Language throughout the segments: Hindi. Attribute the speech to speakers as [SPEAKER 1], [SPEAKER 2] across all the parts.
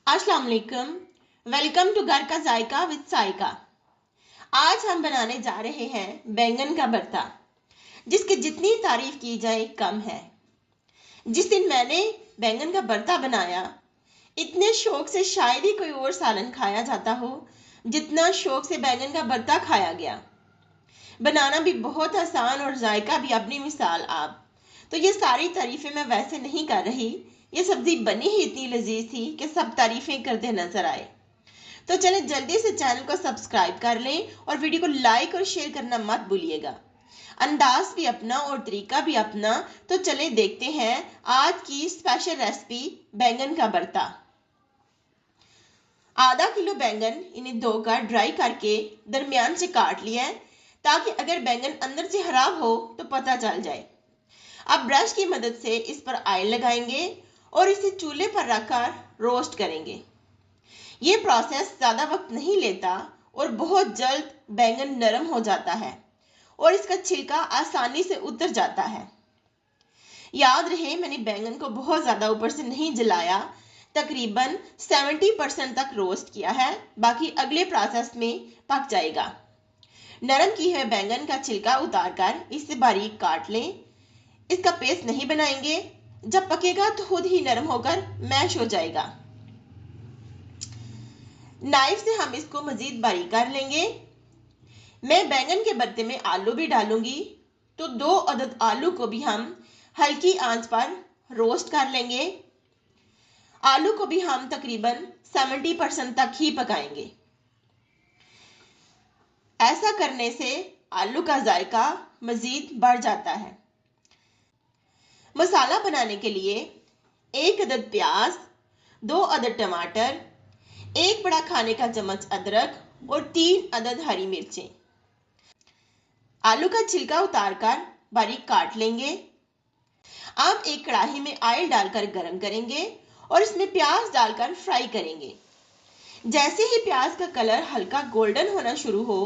[SPEAKER 1] अस्सलाम वालेकुम। वेलकम टू घर का जायका विद साइका। आज हम बनाने जा रहे हैं बैंगन का भरता, जिसकी जितनी तारीफ की जाए कम है। जिस दिन मैंने बैंगन का भरता बनाया, इतने शौक से शायद ही कोई और सालन खाया जाता हो जितना शौक से बैंगन का भरता खाया गया। बनाना भी बहुत आसान और जायका भी अपनी मिसाल आप। तो ये सारी तारीफें मैं वैसे नहीं कर रही, ये सब्जी बनी ही इतनी लजीज थी कि सब तारीफें करते नजर आए। तो चलें जल्दी से चैनल को सब्सक्राइब कर लें और वीडियो को लाइक और शेयर करना मत भूलिएगा। अंदाज भी अपना और तरीका भी अपना। तो चलें देखते हैं आज की स्पेशल रेसिपी बैंगन का भरता। आधा किलो बैंगन इन्हें धोकर ड्राई करके दरमियान से काट लिया है, ताकि अगर बैंगन अंदर से खराब हो तो पता चल जाए। अब ब्रश की मदद से इस पर ऑयल लगाएंगे और इसे चूल्हे पर रखकर रोस्ट करेंगे। ये प्रोसेस ज़्यादा वक्त नहीं लेता और बहुत जल्द बैंगन नरम हो जाता है और इसका छिलका आसानी से उतर जाता है। याद रहे, मैंने बैंगन को बहुत ज़्यादा ऊपर से नहीं जलाया, तकरीबन 70% तक रोस्ट किया है, बाकी अगले प्रोसेस में पक जाएगा। नरम की हुए बैंगन का छिलका उतारकर इसे बारीक काट लें। इसका पेस्ट नहीं बनाएंगे, जब पकेगा तो खुद ही नरम होकर मैश हो जाएगा। नाइफ से हम इसको मजीद बारीक कर लेंगे। मैं बैंगन के भरते में आलू भी डालूंगी, तो 2 अदद आलू को भी हम हल्की आंच पर रोस्ट कर लेंगे। आलू को भी हम तकरीबन 70% तक ही पकाएंगे। ऐसा करने से आलू का जायका मजीद बढ़ जाता है। मसाला बनाने के लिए 1 अदद प्याज, 2 अदद टमाटर, 1 बड़ा खाने का चम्मच अदरक और 3 अदद हरी मिर्चें। आलू का छिलका उतारकर बारीक काट लेंगे। अब एक कढ़ाई में ऑयल डालकर गरम करेंगे और इसमें प्याज डालकर फ्राई करेंगे। जैसे ही प्याज का कलर हल्का गोल्डन होना शुरू हो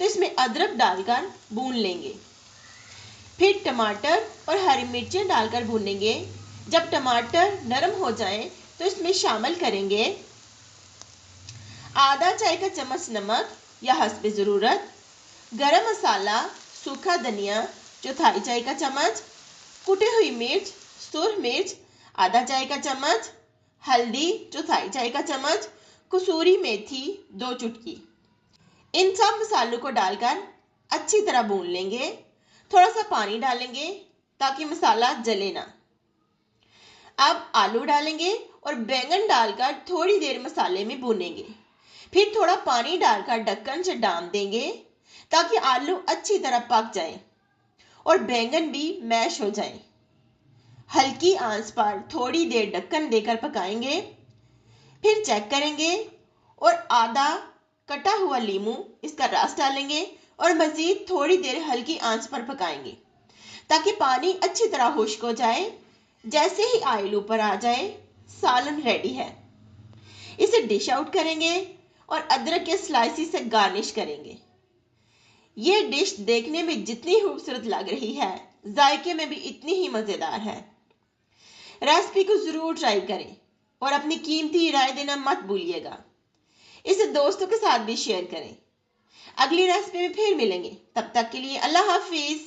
[SPEAKER 1] तो इसमें अदरक डालकर भून लेंगे। फिर टमाटर और हरी मिर्चें डालकर भूनेंगे। जब टमाटर नरम हो जाएं तो इसमें शामिल करेंगे आधा चाय का चम्मच नमक या हस्बे ज़रूरत, गरम मसाला, सूखा धनिया चौथाई चाय का चम्मच, कुटी हुई मिर्च, सुरख मिर्च आधा चाय का चम्मच, हल्दी चौथाई चाय का चम्मच, कसूरी मेथी 2 चुटकी। इन सब मसालों को डालकर अच्छी तरह भून लेंगे। थोड़ा सा पानी डालेंगे ताकि मसाला जले ना। अब आलू डालेंगे और बैंगन डालकर थोड़ी देर मसाले में भूनेंगे। फिर थोड़ा पानी डालकर ढक्कन से ढाँप देंगे ताकि आलू अच्छी तरह पक जाए और बैंगन भी मैश हो जाए। हल्की आंच पर थोड़ी देर ढक्कन देकर पकाएंगे। फिर चेक करेंगे और आधा कटा हुआ नींबू इसका रस डालेंगे और मजीद थोड़ी देर हल्की आंच पर पकाएंगे ताकि पानी अच्छी तरह खुश्क हो जाए। जैसे ही ऑयल ऊपर आ जाए, सालन रेडी है। इसे डिश आउट करेंगे और अदरक के स्लाइसिस से गार्निश करेंगे। ये डिश देखने में जितनी खूबसूरत लग रही है, जायके में भी इतनी ही मज़ेदार है। रेसिपी को ज़रूर ट्राई करें और अपनी कीमती राय देना मत भूलिएगा। इसे दोस्तों के साथ भी शेयर करें। अगली रेसिपी में फिर मिलेंगे, तब तक के लिए अल्लाह हाफिज।